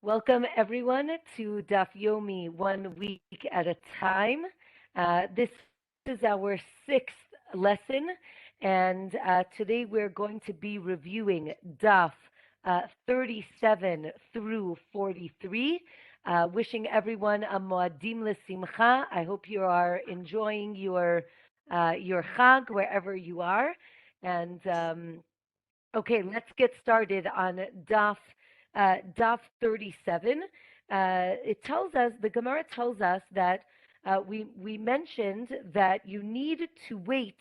Welcome everyone to Daf Yomi 1 week at a time. This is our sixth lesson, and today we're going to be reviewing Daf 37 through 43. Wishing everyone a Moadim L'Simcha. I hope you are enjoying your Chag wherever you are. And Okay, let's get started on Daf 37. It tells us, the Gemara tells us that we mentioned that you need to wait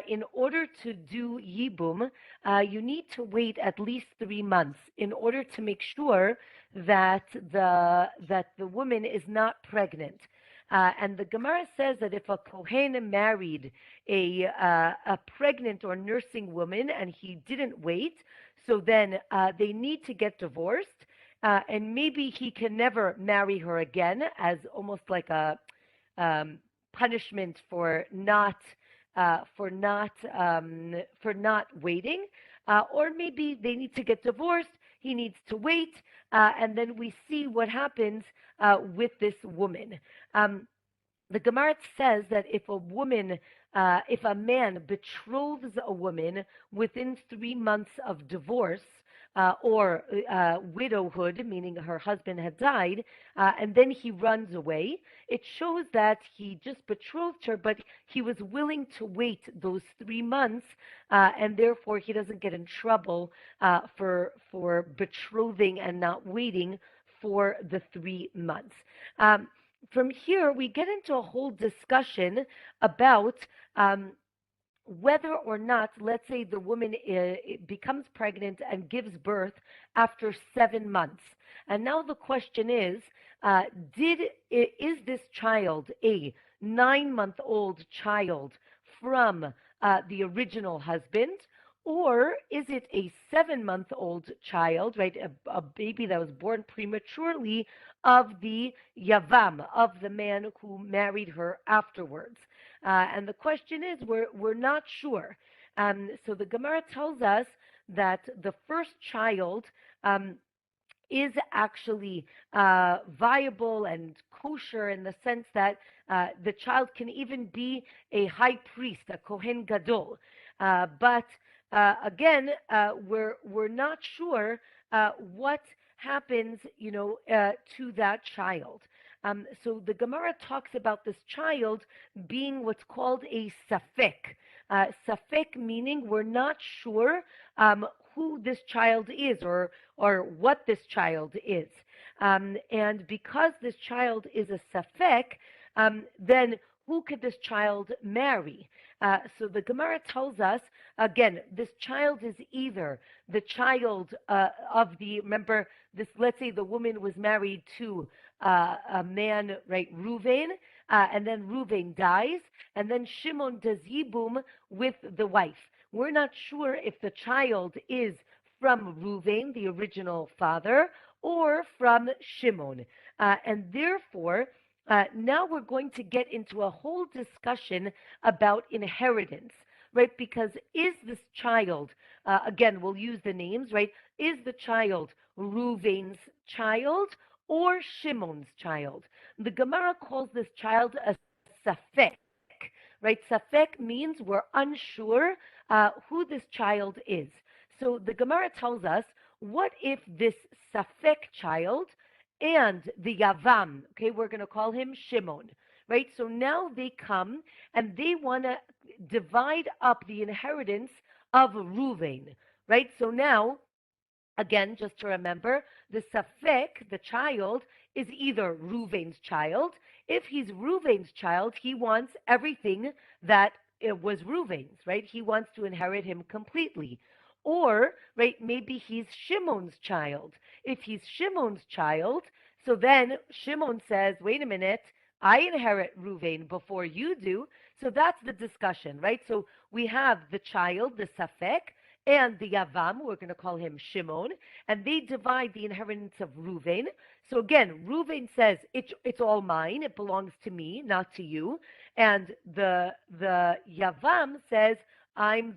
in order to do Yibum. You need to wait at least 3 months in order to make sure that the woman is not pregnant. And the Gemara says that if a Kohen married a pregnant or nursing woman and he didn't wait, so then they need to get divorced, and maybe he can never marry her again as almost like a punishment for not waiting, or maybe they need to get divorced. He needs to wait, and then we see what happens with this woman. The Gemara says that if a man betroths a woman within 3 months of divorce or widowhood, meaning her husband had died, and then he runs away, it shows that he just betrothed her, but he was willing to wait those 3 months, and therefore he doesn't get in trouble for betrothing and not waiting for the 3 months. From here, we get into a whole discussion about whether or not, let's say, the woman becomes pregnant and gives birth after 7 months. And now the question is this child a 9-month-old child from the original husband? Or is it a 7-month-old child, right? A baby that was born prematurely of the Yavam, of the man who married her afterwards. And the question is, we're not sure. So the Gemara tells us that the first child is actually viable and kosher in the sense that the child can even be a high priest, a Kohen Gadol. But again, we're not sure what happens, to that child. So the Gemara talks about this child being what's called a safek. Safek meaning we're not sure who this child is or what this child is. And because this child is a safek, then who could this child marry? So the Gemara tells us, again, this child is either the child remember, let's say the woman was married to a man, right, Reuven, and then Reuven dies, and then Shimon does Yibum with the wife. We're not sure if the child is from Reuven, the original father, or from Shimon. And therefore, now we're going to get into a whole discussion about inheritance, right? Because is this child, again, we'll use the names, right? Is the child Reuven's child or Shimon's child? The Gemara calls this child a safek, right? Safek means we're unsure who this child is. So the Gemara tells us, what if this safek child and the Yavam, okay, we're going to call him Shimon, right? So now they come and they want to divide up the inheritance of Reuven, right? So now, again, just to remember, the Safek, the child, is either Reuven's child. If he's Reuven's child, he wants everything that was Reuven's, right? He wants to inherit him completely. Or, right, maybe he's Shimon's child. If he's Shimon's child, so then Shimon says, wait a minute, I inherit Reuven before you do. So that's the discussion, right? So we have the child, the Safek, and the Yavam, we're going to call him Shimon, and they divide the inheritance of Reuven. So again, Reuven says, it's all mine, it belongs to me, not to you. And the Yavam says, I'm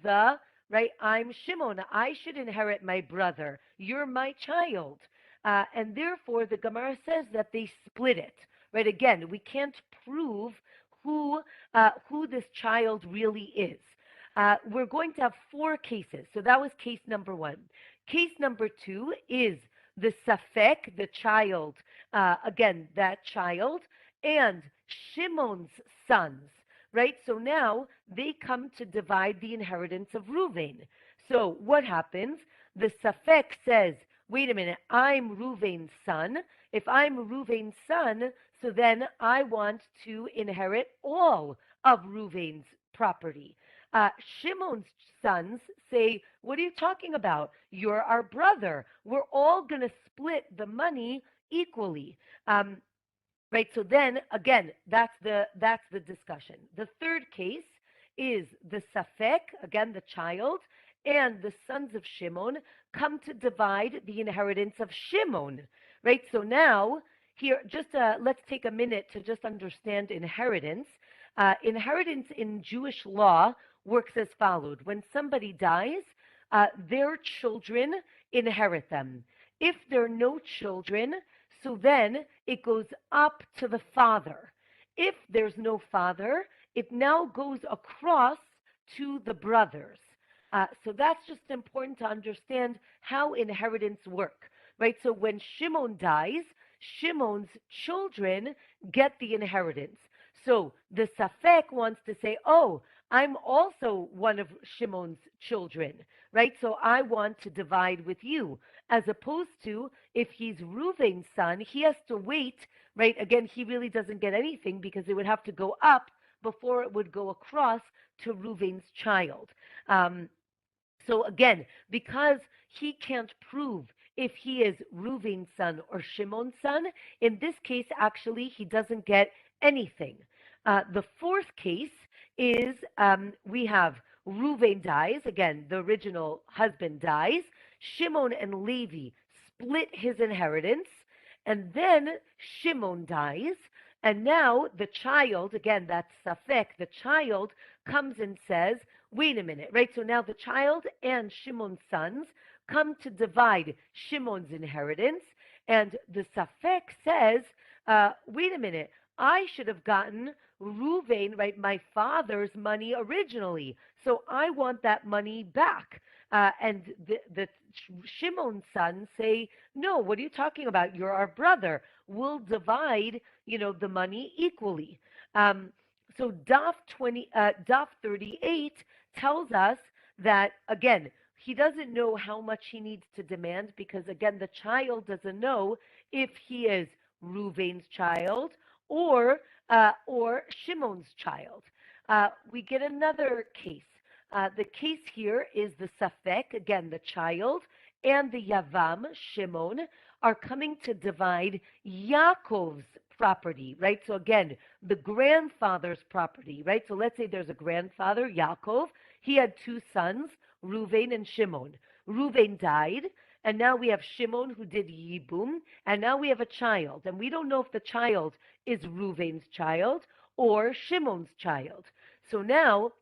Shimon, I should inherit my brother. You're my child. and therefore the Gemara says that they split it. Right? Again, we can't prove who this child really is. We're going to have four cases. So that was case number one. Case number two is the Safek, the child, again, that child, and Shimon's sons, right? So now they come to divide the inheritance of Reuven. So what happens? The Safek says, wait a minute, I'm Reuven's son. If I'm Reuven's son, so then I want to inherit all of Reuven's property. Shimon's sons say, what are you talking about? You're our brother. We're all going to split the money equally. Right? So then, again, that's the discussion. The third case is the Safek, again, the child, and the sons of Shimon come to divide the inheritance of Shimon. Right? So now, here, just let's take a minute to just understand inheritance. Inheritance in Jewish law works as followed. When somebody dies, their children inherit them. If there are no children, so then it goes up to the father. If there's no father, it now goes across to the brothers. So that's just important to understand how inheritance work, right? So when Shimon dies, Shimon's children get the inheritance. So the Safek wants to say, oh, I'm also one of Shimon's children, right? So I want to divide with you. As opposed to if he's Reuven's son, he has to wait, right? Again, he really doesn't get anything because it would have to go up before it would go across to Reuven's child. So again, because he can't prove if he is Reuven's son or Shimon's son, in this case, actually, he doesn't get anything. The fourth case is we have Reuven dies, again, the original husband dies, Shimon and Levi split his inheritance, and then Shimon dies, and now the child, again, that's Safek, the child comes and says, wait a minute, right? So now the child and Shimon's sons come to divide Shimon's inheritance, and the Safek says, wait a minute, I should have gotten Reuven, right, my father's money originally, so I want that money back. And the Shimon's sons say, no, what are you talking about? You're our brother. We'll divide, the money equally. So Daf 38 tells us that, again, he doesn't know how much he needs to demand because, again, the child doesn't know if he is Reuven's child or Shimon's child. We get another case. The case here is the Safek, again, the child, and the Yavam, Shimon, are coming to divide Yaakov's property, right? So again, the grandfather's property, right? So let's say there's a grandfather, Yaakov. He had two sons, Reuven and Shimon. Reuven died, and now we have Shimon who did Yibum, and now we have a child. And we don't know if the child is Reuven's child or Shimon's child. So now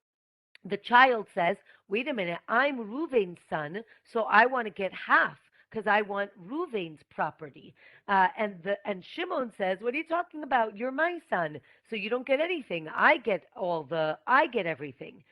the child says, wait a minute, I'm Reuven's son, so I want to get half because I want Reuven's property. And Shimon says, what are you talking about? You're my son, so you don't get anything. I get everything.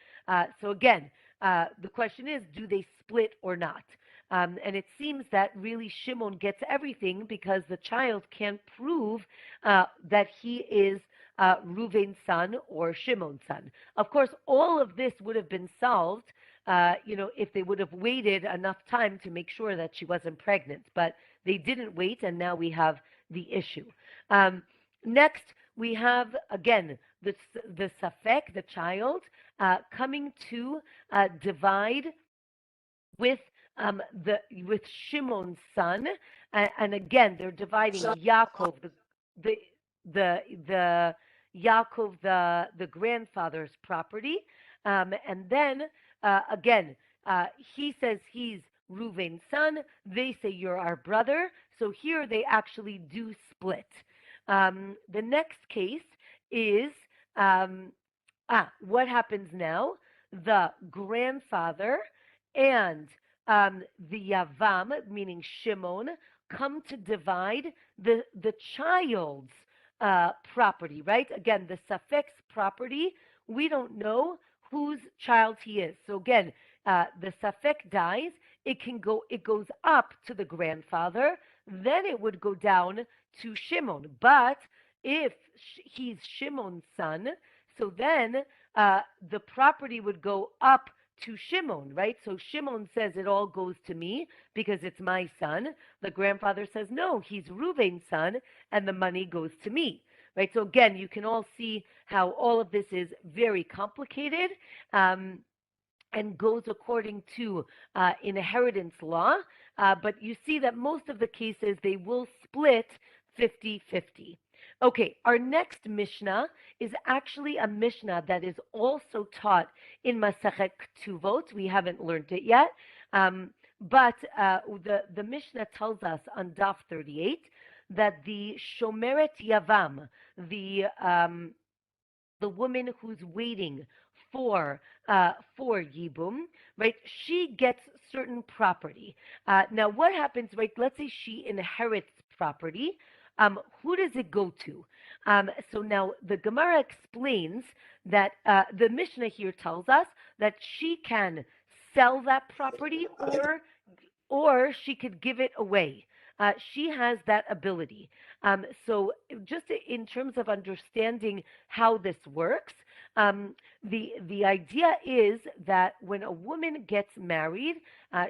So again, the question is, do they split or not? And it seems that really Shimon gets everything because the child can't prove that he is Reuven's son or Shimon's son. Of course, all of this would have been solved, if they would have waited enough time to make sure that she wasn't pregnant. But they didn't wait, and now we have the issue. Next, we have, again, the Safek, the child, coming to divide with Shimon's son, and again they're dividing Yaakov, the Yaakov, the grandfather's property, and then again he says he's Reuven's son. They say you're our brother. So here they actually do split. The next case is what happens now? The grandfather and the Yavam, meaning Shimon, come to divide the child's property, right? Again, the suffix property, we don't know whose child he is. So again, the suffix dies, it goes up to the grandfather, then it would go down to Shimon. But if he's Shimon's son, so then the property would go up to Shimon, right? So Shimon says it all goes to me because it's my son. The grandfather says, no, he's Reuven's son, and the money goes to me, right? So again, you can all see how all of this is very complicated and goes according to inheritance law. But you see that most of the cases, they will split 50-50. Okay, our next Mishnah is actually a Mishnah that is also taught in Masechet Ketuvot. We haven't learned it yet, but the Mishnah tells us on Daf 38 that the Shomeret Yavam, the woman who's waiting for Yibum, right? She gets certain property. Now, what happens, right? Let's say she inherits property. Who does it go to? So now the Gemara explains that the Mishnah here tells us that she can sell that property or she could give it away. She has that ability. So just in terms of understanding how this works, the idea is that when a woman gets married,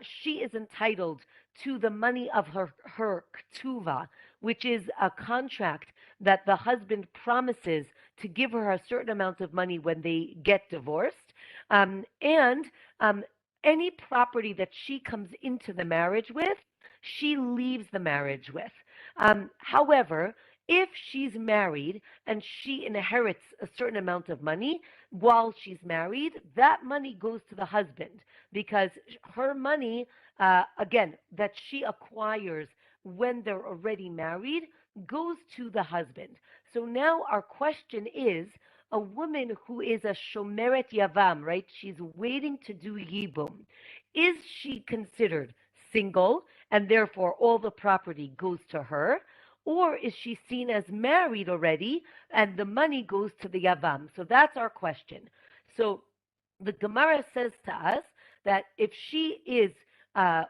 she is entitled to the money of her ktuva, which is a contract that the husband promises to give her a certain amount of money when they get divorced. And any property that she comes into the marriage with, she leaves the marriage with. However, if she's married and she inherits a certain amount of money while she's married, that money goes to the husband because her money, again, that she acquires when they're already married, goes to the husband. So now our question is, a woman who is a Shomeret Yavam, right? She's waiting to do Yibum. Is she considered single and therefore all the property goes to her? Or is she seen as married already and the money goes to the Yavam? So that's our question. So the Gemara says to us that if she is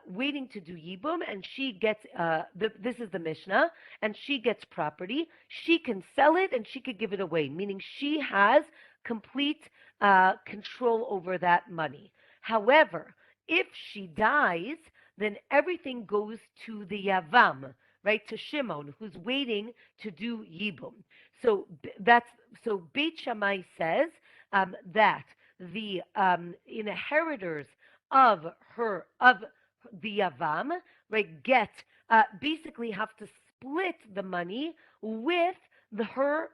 waiting to do Yibum and she gets, this is the Mishnah, and she gets property, she can sell it and she could give it away, meaning she has complete control over that money. However, if she dies, then everything goes to the Yavam, right, to Shimon, who's waiting to do Yibum. So Beit Shammai says that the inheritors of the Yavam, right, basically have to split the money with her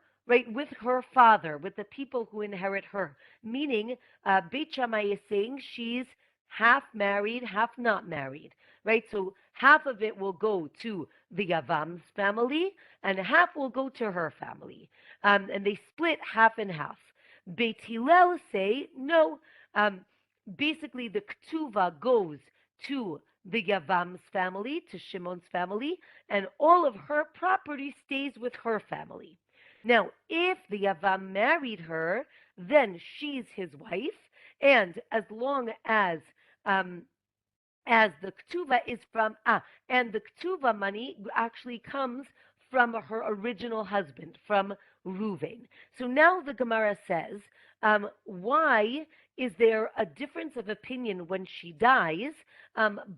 father, with the people who inherit her. Meaning, Beit Shammai is saying she's half married, half not married, right? So half of it will go to the Yavam's family, and half will go to her family. And they split half and half. Beit Hillel say, no, basically the Ktuva goes to the Yavam's family, to Shimon's family, and all of her property stays with her family. Now, if the Yavam married her, then she's his wife, and as long as the Ktuva is from, and the Ktuva money actually comes from her original husband, from Reuven. So now the Gemara says, why is there a difference of opinion when she dies,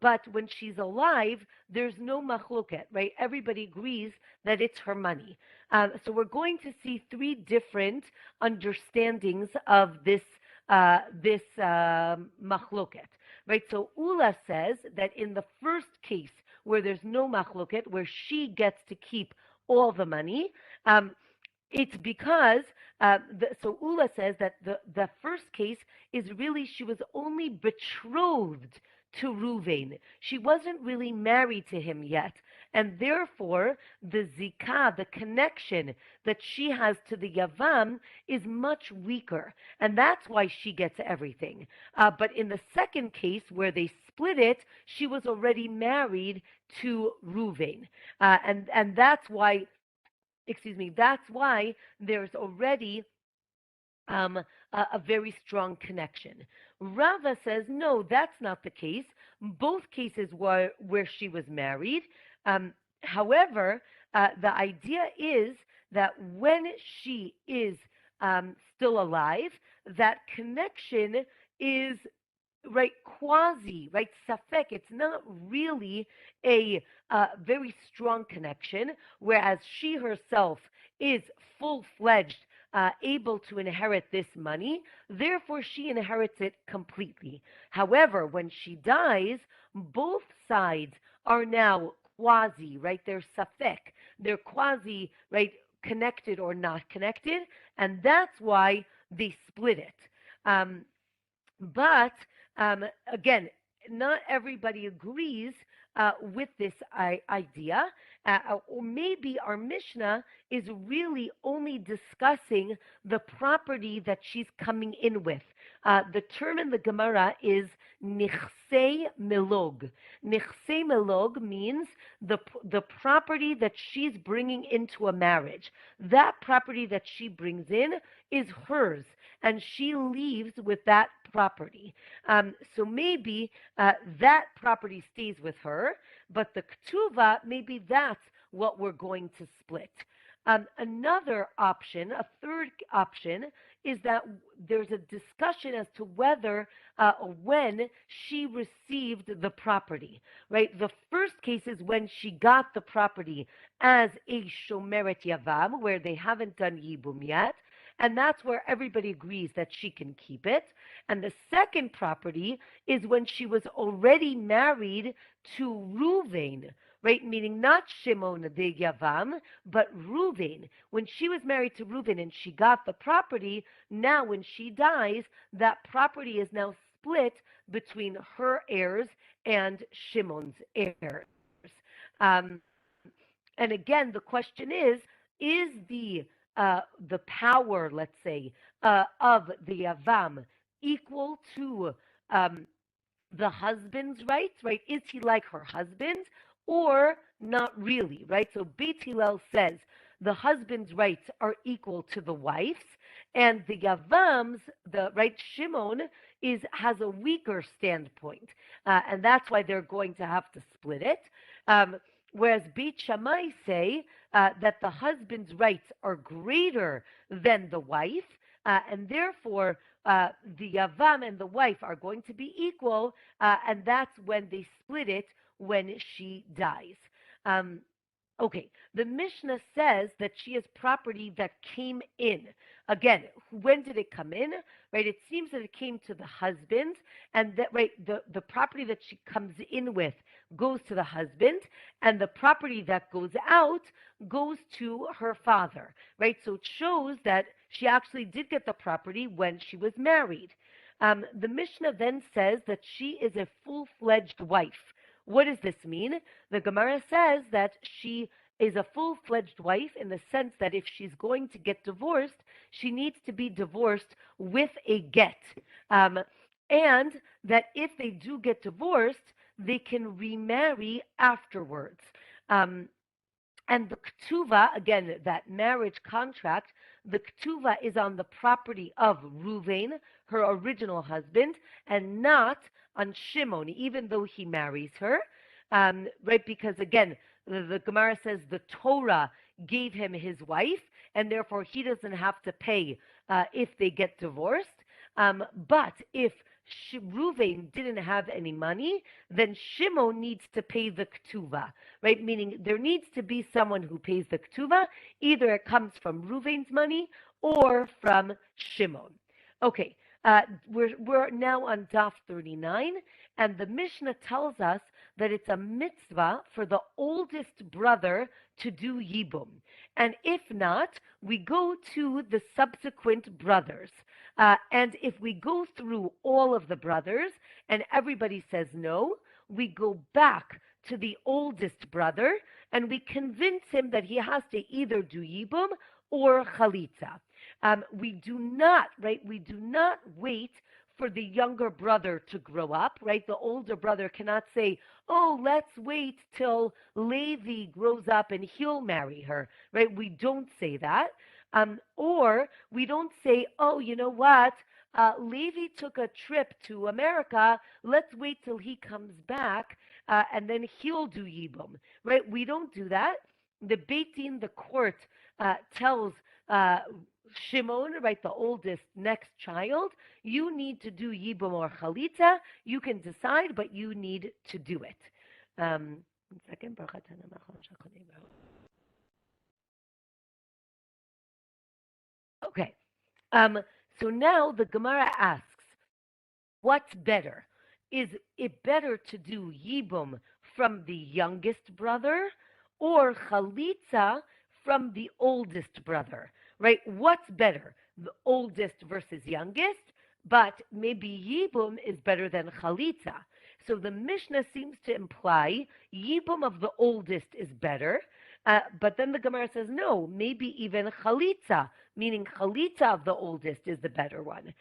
but when she's alive, there's no machloket, right? Everybody agrees that it's her money. So we're going to see three different understandings of this machloket, right? So Ula says that in the first case where there's no machloket, where she gets to keep all the money, it's because, so Ula says that the first case is really she was only betrothed to Reuven. She wasn't really married to him yet. and therefore the zikah, the connection that she has to the Yavam, is much weaker, and that's why she gets everything. But in the second case, where they split it, she was already married to Ruvain, and that's why, excuse me, that's why there's already a very strong connection. Rava says, no, that's not the case. Both cases were where she was married. However, the idea is that when she is still alive, that connection is right quasi, right safek. It's not really a very strong connection, whereas she herself is full-fledged, able to inherit this money. Therefore, she inherits it completely. However, when she dies, both sides are now quasi, right? They're safek. They're quasi, right, connected or not connected, and that's why they split it. But again, not everybody agrees with this idea, or maybe our Mishnah is really only discussing the property that she's coming in with. The term in the Gemara is nichsei melog. Nichsei melog means the property that she's bringing into a marriage. That property that she brings in is hers, and she leaves with that property. So maybe that property stays with her, but the ktuva, maybe that's what we're going to split. Another option, a third option, is that there's a discussion as to whether when she received the property, right? The first case is when she got the property as a shomeret yavam, where they haven't done yibum yet, and that's where everybody agrees that she can keep it. And the second property is when she was already married to Ruvain, right? Meaning not Shimon the Yavam, but Ruvain. When she was married to Ruvain and she got the property, now when she dies, that property is now split between her heirs and Shimon's heirs. And again, the question is the power, let's say, of the Yavam equal to the husband's rights, right? Is he like her husband or not really, right? So Beit Hillel says the husband's rights are equal to the wife's, and the Yavam's, the right Shimon, has a weaker standpoint, and that's why they're going to have to split it. Whereas Beit Shammai say that the husband's rights are greater than the wife, and therefore the Yavam and the wife are going to be equal, and that's when they split it when she dies. Okay, the Mishnah says that she has property that came in. Again, when did it come in? Right, it seems that it came to the husband, and that right, the property that she comes in with goes to the husband, and the property that goes out goes to her father. Right, so it shows that she actually did get the property when she was married. The Mishnah then says that she is a full-fledged wife. What does this mean? The Gemara says that she is a full-fledged wife in the sense that if she's going to get divorced, she needs to be divorced with a get. And that if they do get divorced, they can remarry afterwards. And the ktuva, again, that marriage contract, the ktuva is on the property of Ruvain, her original husband, and not on Shimon, even though he marries her, right? Because again, the Gemara says the Torah gave him his wife, and therefore he doesn't have to pay if they get divorced. But if Ruvain didn't have any money, then Shimon needs to pay the ktuva, right? Meaning there needs to be someone who pays the ktuva. Either it comes from Ruvain's money or from Shimon. Okay, we're now on Daf 39, and the Mishnah tells us that it's a mitzvah for the oldest brother to do Yibum. And if not, we go to the subsequent brothers. And if we go through all of the brothers and everybody says no, we go back to the oldest brother, and we convince him that he has to either do Yibum or Chalitza. We do not, right? We do not wait for the younger brother to grow up, right? The older brother cannot say, oh, let's wait till Levi grows up and he'll marry her, right? We don't say that. Or we don't say, oh, you know what? Levi took a trip to America. Let's wait till he comes back and then he'll do Yibum, right? We don't do that. The Beit Din, the court, tells uh, Shimon, right, the oldest next child, you need to do Yibum or Chalitza. You can decide, but you need to do it. One second. Okay. So now the Gemara asks, what's better? Is it better to do Yibum from the youngest brother or Chalitza from the oldest brother? Right? What's better? The oldest versus youngest, but maybe Yibum is better than Chalitza. So the Mishnah seems to imply Yibum of the oldest is better, but then the Gemara says no, maybe even Chalitza, meaning Chalitza of the oldest is the better one.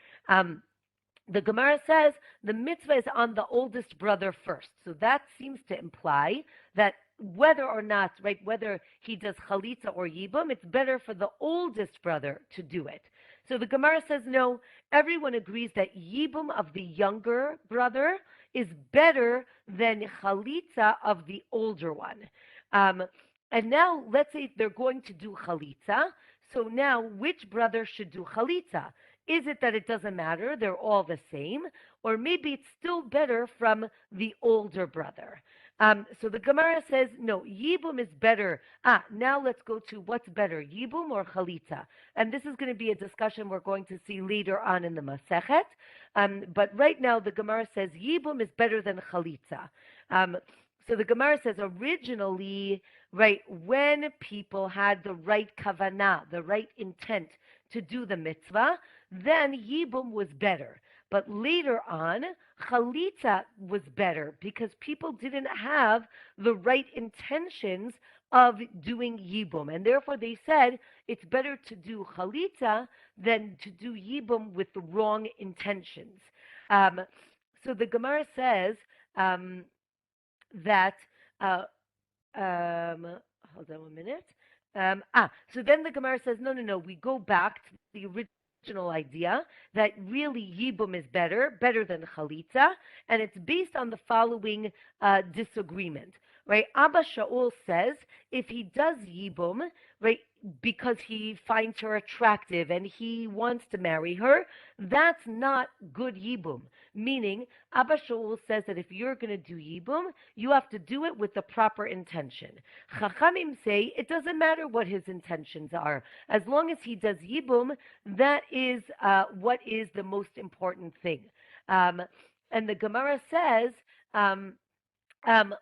The Gemara says the mitzvah is on the oldest brother first. So that seems to imply that whether or not, right, whether he does Chalitza or Yibum, it's better for the oldest brother to do it. So the Gemara says no, everyone agrees that Yibum of the younger brother is better than Chalitza of the older one. And now let's say they're going to do Chalitza. So now which brother should do Chalitza? Is it that it doesn't matter, they're all the same, or maybe it's still better from the older brother? So the Gemara says, no, Yibum is better. Now let's go to what's better, Yibum or Chalitza? And this is going to be a discussion we're going to see later on in the Masechet. But right now the Gemara says Yibum is better than Chalitza. So the Gemara says originally, right, when people had the right kavanah, the right intent to do the mitzvah, then Yibum was better. But later on, Chalitza was better because people didn't have the right intentions of doing Yibum. And therefore they said it's better to do Chalitza than to do Yibum with the wrong intentions. So the Gemara says that, hold on 1 minute. So then the Gemara says, no, we go back to the original idea that really Yibum is better than Chalitza, and it's based on the following disagreement, right? Abba Shaul says if he does Yibum, right, because he finds her attractive and he wants to marry her, that's not good Yibum. Meaning, Abba Shaul says that if you're going to do Yibum, you have to do it with the proper intention. Chachamim say it doesn't matter what his intentions are. As long as he does Yibum, that is what is the most important thing. And the Gemara says,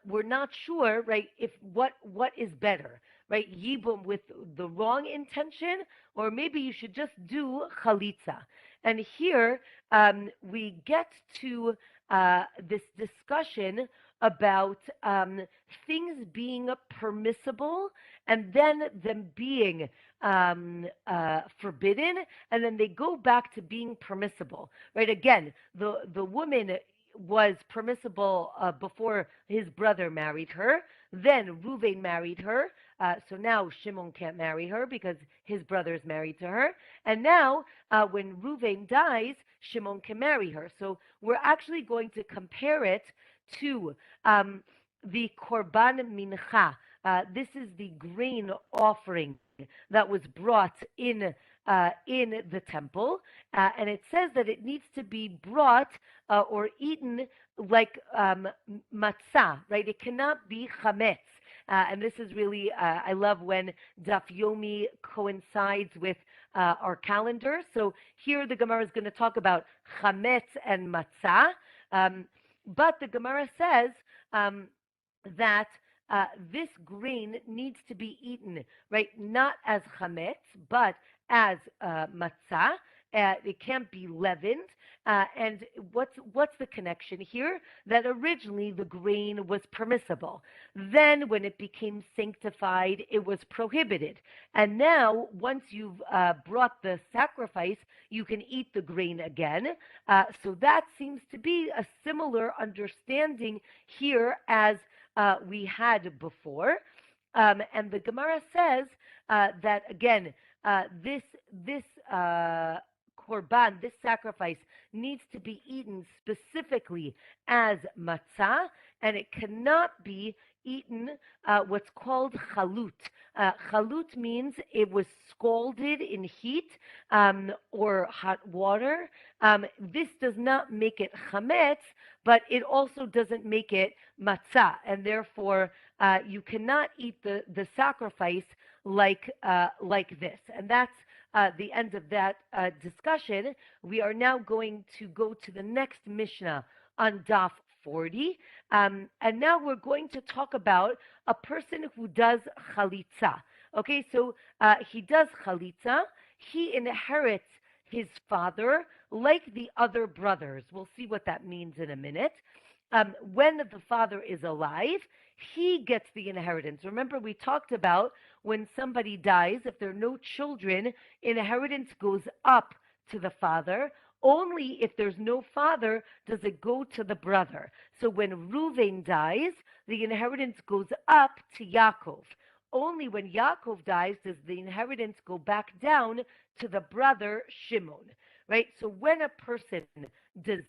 we're not sure, right, if what is better, right? Yibum with the wrong intention, or maybe you should just do Chalitza. And here we get to this discussion about things being permissible and then them being forbidden, and then they go back to being permissible, right? Again, the woman was permissible before his brother married her. Then Reuven married her. So now Shimon can't marry her because his brother is married to her. And now when Reuven dies, Shimon can marry her. So we're actually going to compare it to the Korban Mincha. This is the grain offering that was brought in the temple, and it says that it needs to be brought or eaten like matzah, right? It cannot be chametz. And this is really, I love when Daf Yomi coincides with our calendar. So here the Gemara is going to talk about chametz and matzah. But the Gemara says that this grain needs to be eaten, right? Not as chametz, but as matzah. It can't be leavened. And what's the connection here? That originally the grain was permissible. Then, when it became sanctified, it was prohibited. And now, once you've brought the sacrifice, you can eat the grain again. So that seems to be a similar understanding here as we had before. And the Gemara says that again, this korban, this sacrifice, needs to be eaten specifically as matzah, and it cannot be eaten what's called chalut. Chalut means it was scalded in heat or hot water. This does not make it chametz, but it also doesn't make it matzah, and therefore you cannot eat the sacrifice like this. And that's the end of that discussion. We are now going to go to the next Mishnah on Daf 40. And now we're going to talk about a person who does Chalitza. Okay, so he does Chalitza. He inherits his father like the other brothers. We'll see what that means in a minute. When the father is alive, he gets the inheritance. Remember, we talked about when somebody dies, if there are no children, inheritance goes up to the father. Only if there's no father does it go to the brother. So when Reuven dies, the inheritance goes up to Yaakov. Only when Yaakov dies does the inheritance go back down to the brother Shimon. Right? So when a person does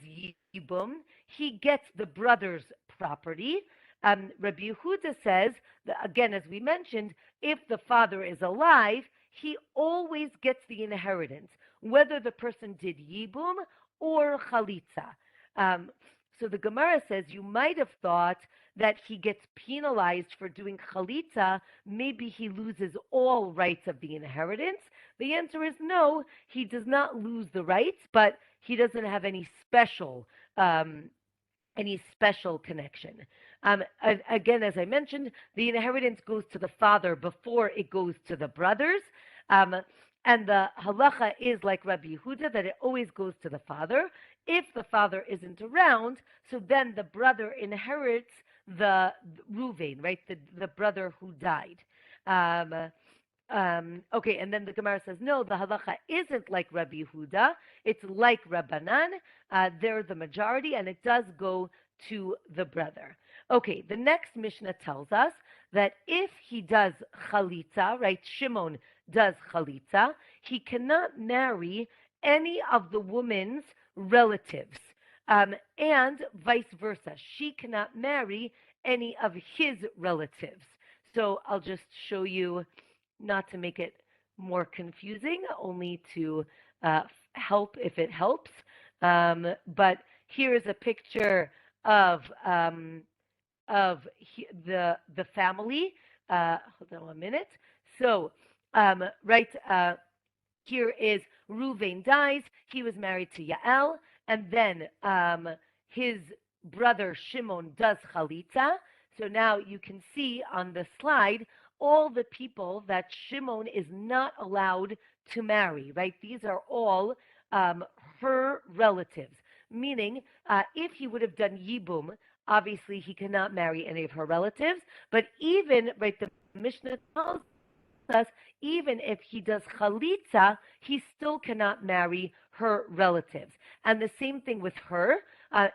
Yibum, he gets the brother's property. Rabbi Yehuda says, that, again, as we mentioned, if the father is alive, he always gets the inheritance, whether the person did Yibum or Chalitza. So the Gemara says you might have thought that he gets penalized for doing Chalitza. Maybe he loses all rights of the inheritance. The answer is no, he does not lose the rights, but he doesn't have any special connection. Again, as I mentioned, the inheritance goes to the father before it goes to the brothers. And the halacha is like Rabbi Yehuda, that it always goes to the father. If the father isn't around, so then the brother inherits the Reuven, right? The brother who died. Okay, and then the Gemara says, no, the halacha isn't like Rabbi Yehuda. It's like Rabbanan. They're the majority, and it does go to the brother. Okay, the next Mishnah tells us that if he does Chalitza, right, Shimon does Chalitza, he cannot marry any of the woman's relatives, and vice versa. She cannot marry any of his relatives. So I'll just show you, not to make it more confusing, only to help if it helps. But here is a picture of the family. Hold on 1 minute. So here is Reuven dies. He was married to Yael, and then his brother Shimon does Chalitza. So now you can see on the slide all the people that Shimon is not allowed to marry, right? These are all her relatives, meaning if he would have done Yibum, obviously he cannot marry any of her relatives, but even, right, the Mishnah tells us, even if he does Chalitza, he still cannot marry her relatives. And the same thing with her.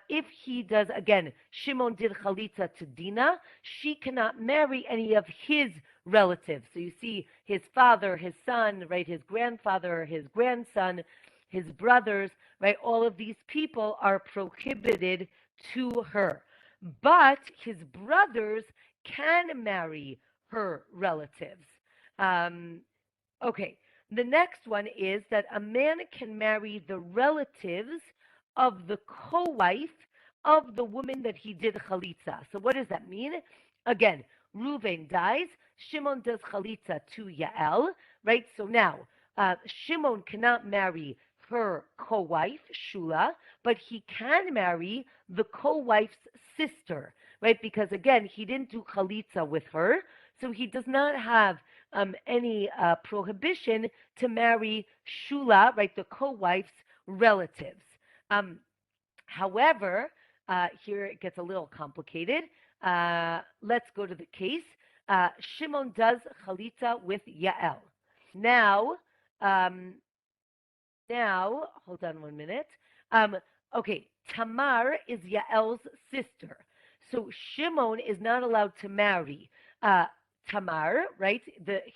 If he does, again, Shimon did Chalitza to Dinah, she cannot marry any of his relatives. So you see his father, his son, right, his grandfather, his grandson, his brothers, right, all of these people are prohibited to her. But his brothers can marry her relatives. Okay, the next one is that a man can marry the relatives of the co-wife of the woman that he did Chalitza. So what does that mean? Again, Reuven dies, Shimon does Chalitza to Yael, right? So now, Shimon cannot marry her co-wife, Shula, but he can marry the co-wife's sister, right? Because again, he didn't do Chalitza with her, so he does not have any prohibition to marry Shula, right, the co-wife's relatives. However, here it gets a little complicated. Let's go to the case. Shimon does chalitza with Yael. Now, um, hold on 1 minute. Okay, Tamar is Yael's sister. So Shimon is not allowed to marry Tamar, right?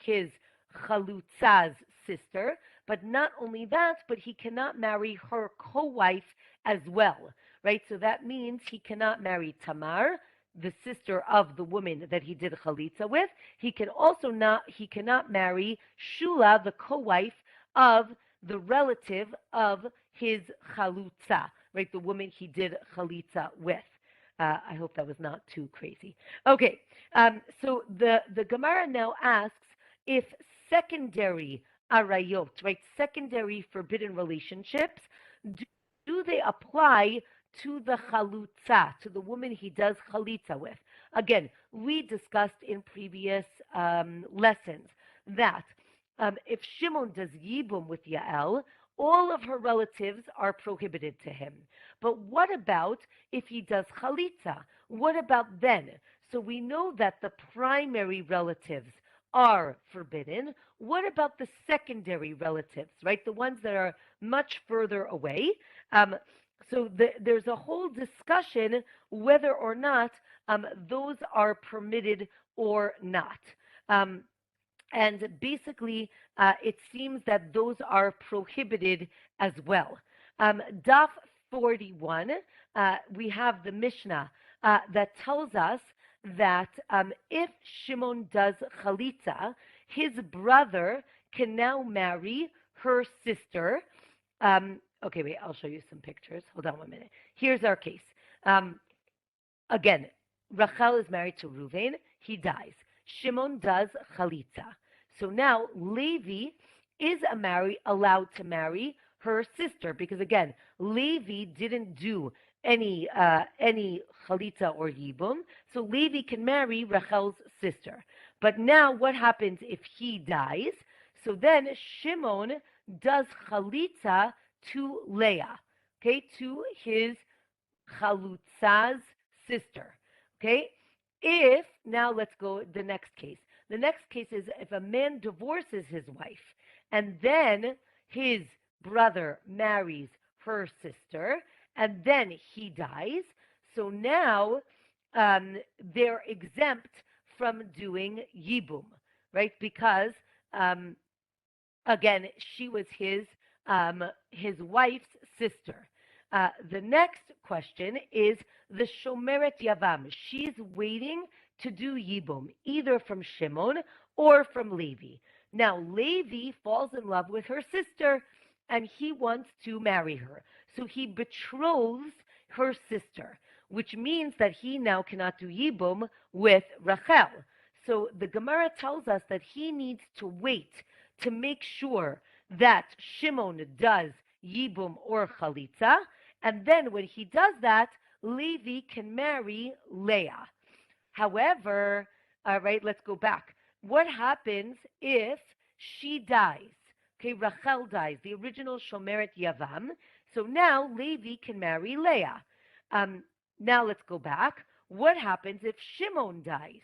His Chalutza's sister. But not only that, but he cannot marry her co-wife as well, right? So that means he cannot marry Tamar, the sister of the woman that he did Chalitza with. He cannot marry Shula, the co-wife of the relative of his Chalutza, right? The woman he did Chalitza with. I hope that was not too crazy. Okay, so the Gemara now asks if secondary arayot, right, secondary forbidden relationships, do they apply to the chalutza, to the woman he does chalitza with? Again, we discussed in previous lessons that if Shimon does Yibum with Yael, all of her relatives are prohibited to him. But what about if he does chalitza? What about then? So we know that the primary relatives are forbidden. What about the secondary relatives, right? The ones that are much further away. There's a whole discussion whether or not those are permitted or not. And basically, it seems that those are prohibited as well. Daf 41, we have the Mishnah that tells us that if Shimon does chalitza, his brother can now marry her sister. Okay, wait, I'll show you some pictures. Hold on 1 minute. Here's our case. Again, Rachel is married to Reuven. He dies. Shimon does chalitza. So now Levi is allowed to marry her sister because, again, Levi didn't do any chalitza or yibum, so Levi can marry Rachel's sister. But now what happens if he dies? So then Shimon does chalitza to Leah, okay, to his chalutza's sister, okay? Now let's go the next case. The next case is if a man divorces his wife and then his brother marries her sister and then he dies. So now they're exempt from doing Yibum, right? Because again, she was his wife's sister. The next question is the Shomeret Yavam. She's waiting to do Yibum, either from Shimon or from Levi. Now, Levi falls in love with her sister, and he wants to marry her. So he betroths her sister, which means that he now cannot do Yibum with Rachel. So the Gemara tells us that he needs to wait to make sure that Shimon does Yibum or Chalitza, and then when he does that, Levi can marry Leah. However, all right, let's go back. What happens if she dies? Okay, Rachel dies, the original Shomeret Yavam. So now Levi can marry Leah. Now let's go back. What happens if Shimon dies?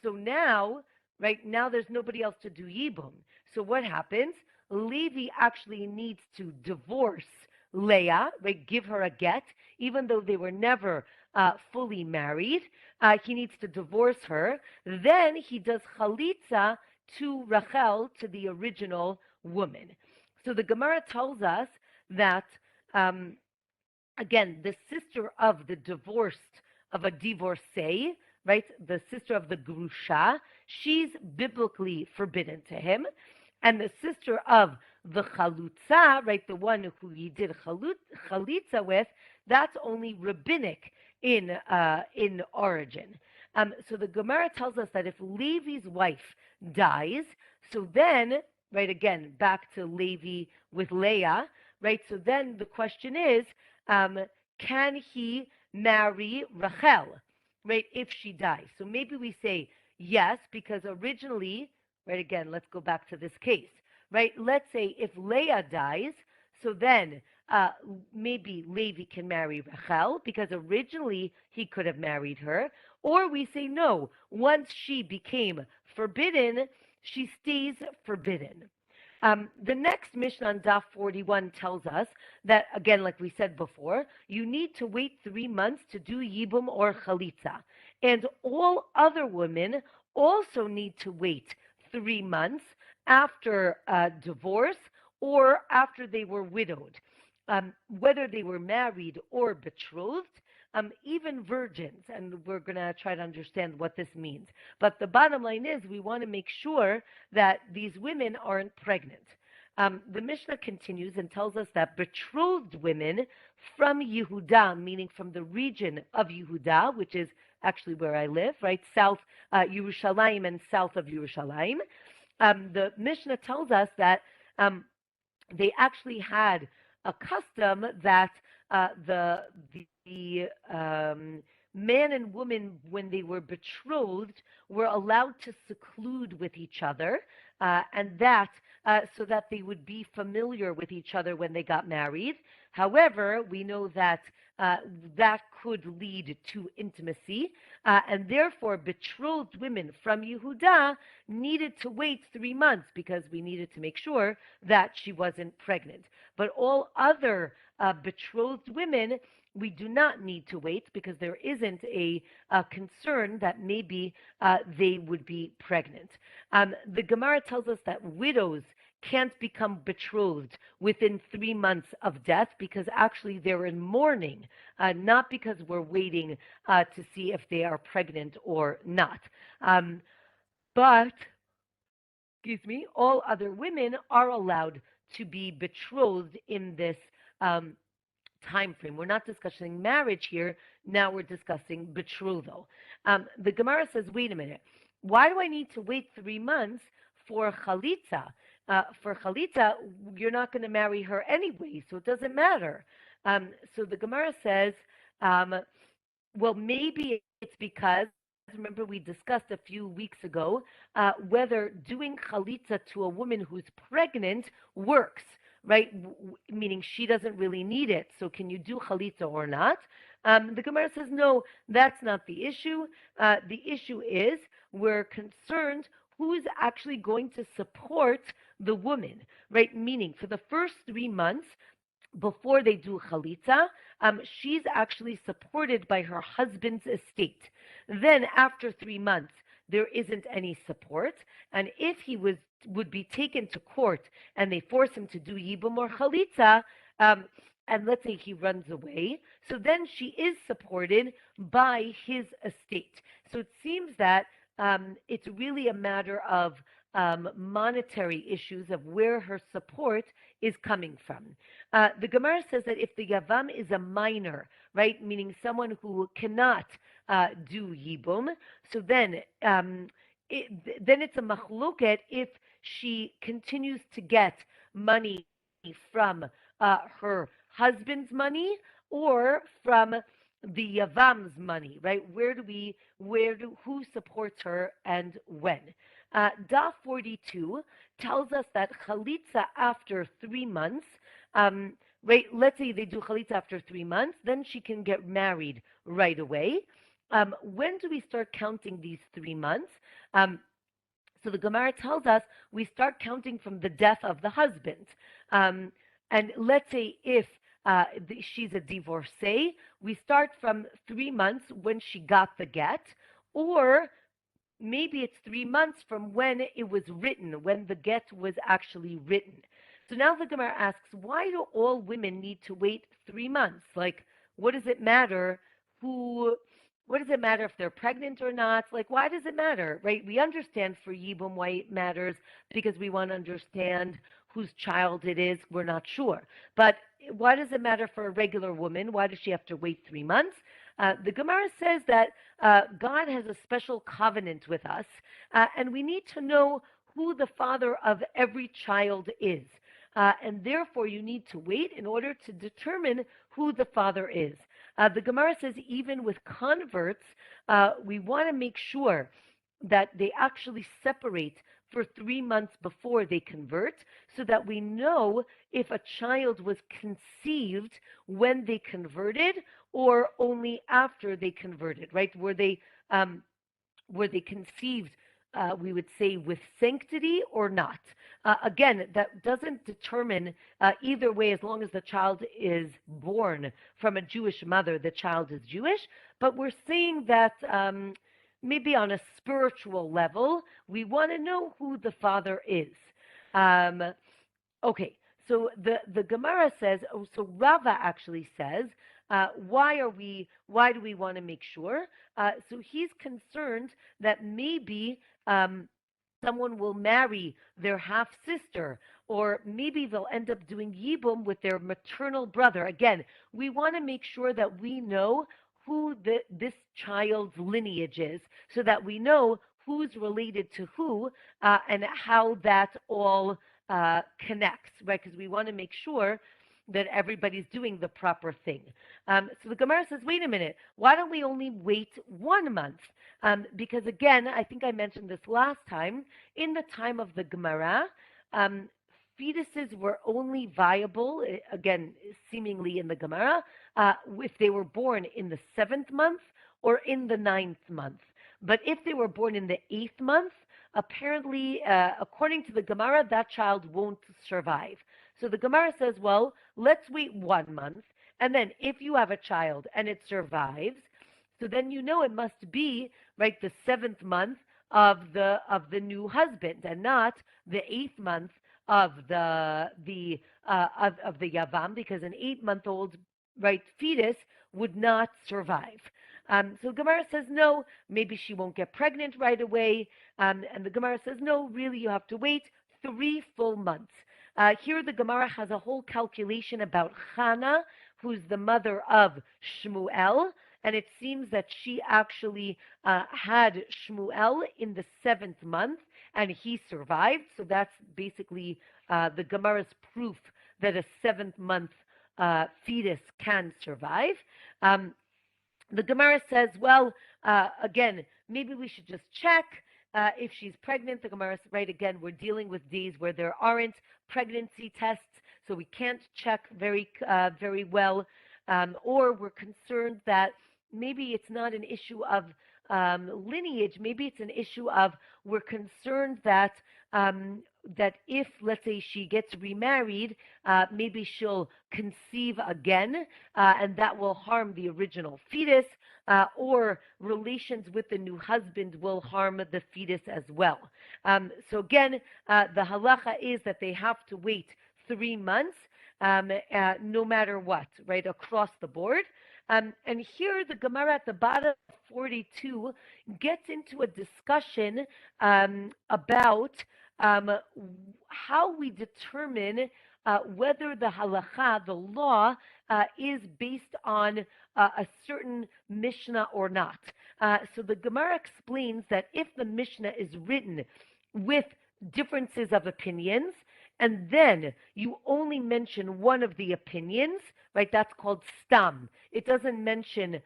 So now, right now, there's nobody else to do Yibum. So what happens? Levi actually needs to divorce Leah, right? Give her a get, even though they were never fully married. He needs to divorce her. Then he does chalitza to Rachel, to the original woman. So the Gemara tells us that, again, the sister of a divorcee, right? The sister of the grusha, she's biblically forbidden to him. And the sister of the chalutza, right, the one who he did chalitza with, that's only rabbinic in origin. So the Gemara tells us that if Levi's wife dies, so then, right, again, back to Levi with Leah, right, so then the question is, can he marry Rachel, right, if she dies? So maybe we say yes, because originally, right, again, let's go back to this case, right? Let's say if Leah dies, so then uh, maybe Levi can marry Rachel because originally he could have married her, or we say no. Once she became forbidden, she stays forbidden. The next Mishnah on Daf 41 tells us that, again, like we said before, you need to wait 3 months to do Yibum or Chalitza. And all other women also need to wait 3 months after divorce or after they were widowed. Whether they were married or betrothed, even virgins, and we're going to try to understand what this means. But the bottom line is we want to make sure that these women aren't pregnant. The Mishnah continues and tells us that betrothed women from Yehuda, meaning from the region of Yehuda, which is actually where I live, right, south Yerushalayim and south of Yerushalayim, the Mishnah tells us that they actually had a custom that the man and woman, when they were betrothed, were allowed to seclude with each other, and that so that they would be familiar with each other when they got married. However, we know that that could lead to intimacy, and therefore betrothed women from Yehuda needed to wait 3 months because we needed to make sure that she wasn't pregnant. But all other betrothed women, we do not need to wait because there isn't a concern that maybe they would be pregnant. The Gemara tells us that widows can't become betrothed within 3 months of death because actually they're in mourning, not because we're waiting to see if they are pregnant or not. But, excuse me, all other women are allowed to be betrothed in this time frame. We're not discussing marriage here. Now we're discussing betrothal. The Gemara says, wait a minute. Why do I need to wait 3 months for Chalitza? For Chalitza, you're not going to marry her anyway, so it doesn't matter. So the Gemara says, well, maybe it's because, remember we discussed a few weeks ago, whether doing Chalitza to a woman who's pregnant works, right? Meaning she doesn't really need it. So can you do Chalitza or not? The Gemara says, no, that's not the issue. The issue is we're concerned who's actually going to support the woman, right? Meaning for the first 3 months, before they do Chalitza, she's actually supported by her husband's estate. Then after 3 months, there isn't any support. And if he would be taken to court and they force him to do Yibum or Chalitza, and let's say he runs away, so then she is supported by his estate. So it seems that it's really a matter of monetary issues of where her support is coming from. The Gemara says that if the Yavam is a minor, right, meaning someone who cannot do Yibum, so then it's a machloket if she continues to get money from her husband's money or from the Yavam's money, right? Who supports her and when? Daf 42 tells us that Chalitza after 3 months, right? Let's say they do Chalitza after 3 months, then she can get married right away. When do we start counting these 3 months? So the Gemara tells us we start counting from the death of the husband. And let's say if she's a divorcee, we start from 3 months when she got the get, or maybe it's 3 months from when it was written, when the get was actually written. So now the Gemara asks, why do all women need to wait 3 months? Like, what does it matter what does it matter if they're pregnant or not? Like, why does it matter, right? We understand for Yibum why it matters because we want to understand whose child it is. We're not sure. But why does it matter for a regular woman? Why does she have to wait 3 months? The Gemara says that God has a special covenant with us, and we need to know who the father of every child is. And therefore, you need to wait in order to determine who the father is. The Gemara says even with converts, we want to make sure that they actually separate for 3 months before they convert, so that we know if a child was conceived when they converted or only after they converted, right? Were they conceived, we would say, with sanctity or not? Again, that doesn't determine either way. As long as the child is born from a Jewish mother, the child is Jewish. But we're saying that maybe on a spiritual level, we want to know who the father is. Um, Okay, so the Gemara says, so Rava actually says, why do we want to make sure? So he's concerned that maybe someone will marry their half sister, or maybe they'll end up doing Yibum with their maternal brother. Again, we want to make sure that we know who this child's lineage is, so that we know who's related to who, and how that all connects, right? Because we want to make sure that everybody's doing the proper thing. So the Gemara says, wait a minute, why don't we only wait 1 month? Because again, I think I mentioned this last time, in the time of the Gemara, fetuses were only viable, again, seemingly in the Gemara, if they were born in the 7th month or in the 9th month. But if they were born in the 8th month, apparently, according to the Gemara, that child won't survive. So the Gemara says, well, let's wait 1 month, and then if you have a child and it survives, so then you know it must be right the 7th month of the new husband, and not the 8th month of the Yavam, because an 8-month-old right fetus would not survive. So Gemara says, no, maybe she won't get pregnant right away. And the Gemara says, no, really, you have to wait 3 full months. Here the Gemara has a whole calculation about Chana, who's the mother of Shmuel. And it seems that she actually had Shmuel in the 7th month, and he survived. So that's basically the Gemara's proof that a 7th month fetus can survive. The Gemara says, well, again, maybe we should just check if she's pregnant. The Gemara says, right, again, we're dealing with days where there aren't pregnancy tests, so we can't check very well. Or we're concerned that maybe it's not an issue of lineage. Maybe it's an issue of we're concerned that that if, let's say, she gets remarried, maybe she'll conceive again, and that will harm the original fetus, or relations with the new husband will harm the fetus as well. So again, the halacha is that they have to wait 3 months, no matter what, right, across the board. And here the Gemara at the bottom of 42 gets into a discussion about how we determine whether the halacha, the law, is based on a certain Mishnah or not. So the Gemara explains that if the Mishnah is written with differences of opinions, and then you only mention one of the opinions, right? That's called stam. It doesn't mention,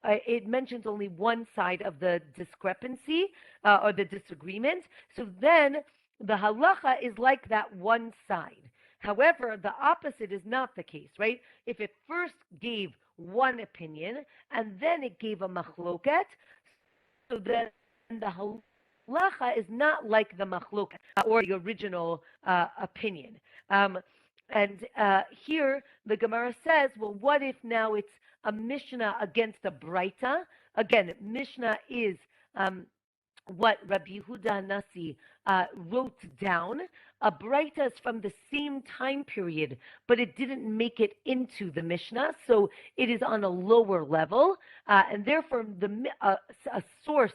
it mentions only one side of the discrepancy or the disagreement. So then the halacha is like that one side. However, the opposite is not the case, right? If it first gave one opinion and then it gave a machloket, so then the halacha is not like the machloket or the original opinion. And here the Gemara says, well, what if now it's a Mishnah against a Braita? Again, Mishnah is what Rabbi Yehuda Nasi wrote down. A Braita is from the same time period, but it didn't make it into the Mishnah, so it is on a lower level, and therefore a source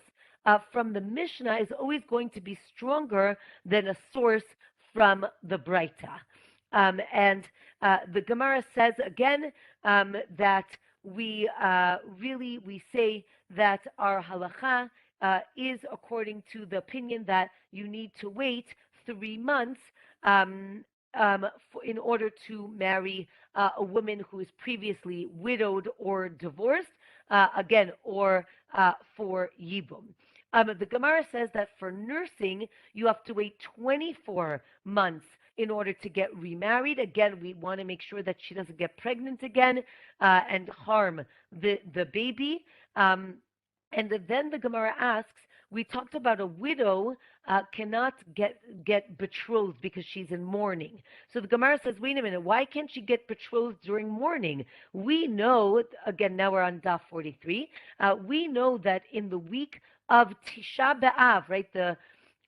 from the Mishnah is always going to be stronger than a source from the Braita. And the Gemara says again that we say that our halacha is according to the opinion that you need to wait 3 months in order to marry a woman who is previously widowed or divorced, again, or for Yibum. The Gemara says that for nursing, you have to wait 24 months in order to get remarried. Again, we want to make sure that she doesn't get pregnant again and harm the baby. And then the Gemara asks, we talked about a widow cannot get betrothed because she's in mourning. So the Gemara says, wait a minute, why can't she get betrothed during mourning? We know, again, now we're on Daf 43, we know that in the week of Tisha B'Av, right,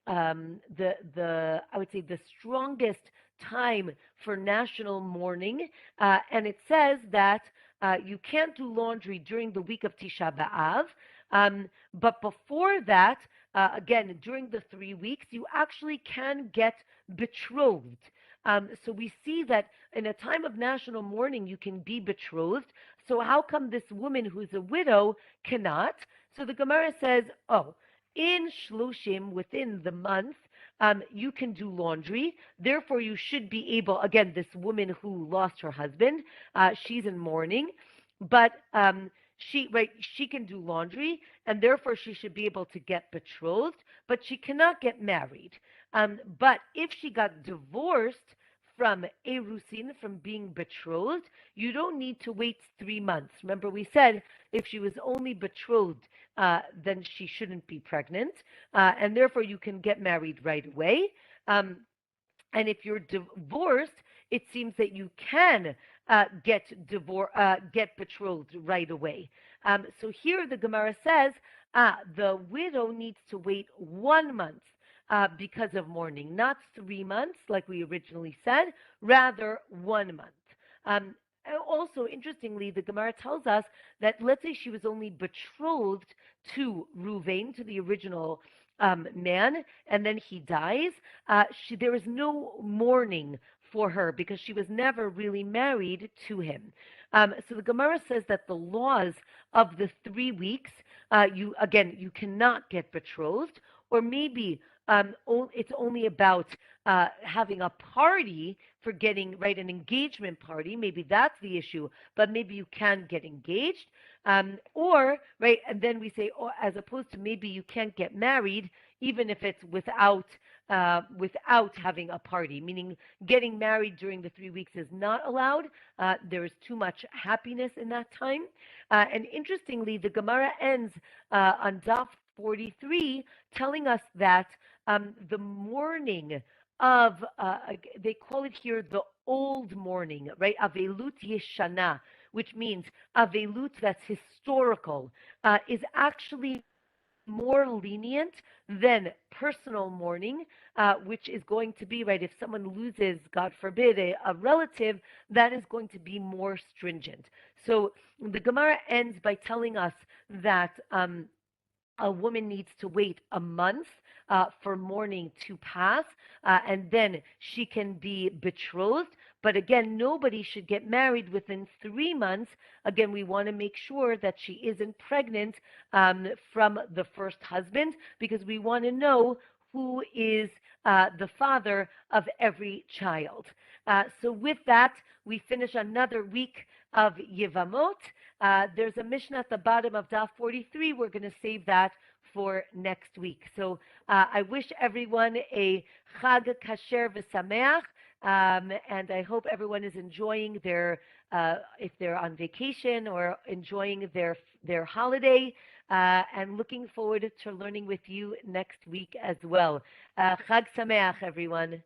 I would say the strongest time for national mourning, and it says that you can't do laundry during the week of Tisha B'Av, but before that, again, during the 3 weeks, you actually can get betrothed. So we see that in a time of national mourning, you can be betrothed. So how come this woman who's a widow cannot? So the Gemara says, oh, in Shloshim, within the month, you can do laundry. Therefore, you should be able, again, this woman who lost her husband, she's in mourning, but she can do laundry, and therefore she should be able to get betrothed, but she cannot get married. But if she got divorced from Erusin, from being betrothed, you don't need to wait 3 months. Remember, we said if she was only betrothed, then she shouldn't be pregnant, and therefore you can get married right away. And if you're divorced, it seems that you can get betrothed right away. So here the Gemara says the widow needs to wait 1 month because of mourning, not 3 months like we originally said, rather 1 month. Also, interestingly, the Gemara tells us that let's say she was only betrothed to Ruvain, to the original man, and then he dies. There is no mourning for her because she was never really married to him. So the Gemara says that the laws of the 3 weeks, you cannot get betrothed, or maybe it's only about having a party for getting an engagement party. Maybe that's the issue, but maybe you can get engaged, or and then we say, as opposed to maybe you can't get married, even if it's without having a party, meaning getting married during the 3 weeks is not allowed. There is too much happiness in that time. And interestingly, the Gemara ends on Daf 43 telling us that the mourning of, they call it here the old mourning, right? Avelut Yeshana, which means Avelut that's historical, is actually more lenient than personal mourning, which is going to be, if someone loses, God forbid, a relative, that is going to be more stringent. So the Gemara ends by telling us that a woman needs to wait a month for mourning to pass, and then she can be betrothed. But again, nobody should get married within 3 months. Again, we want to make sure that she isn't pregnant from the first husband, because we want to know who is the father of every child. So with that, we finish another week of Yevamot. There's a Mishnah at the bottom of Daf 43. We're going to save that for next week. So I wish everyone a Chag Kasher V'Sameach, and I hope everyone is enjoying their, if they're on vacation or enjoying their holiday, and looking forward to learning with you next week as well. Chag Sameach, everyone.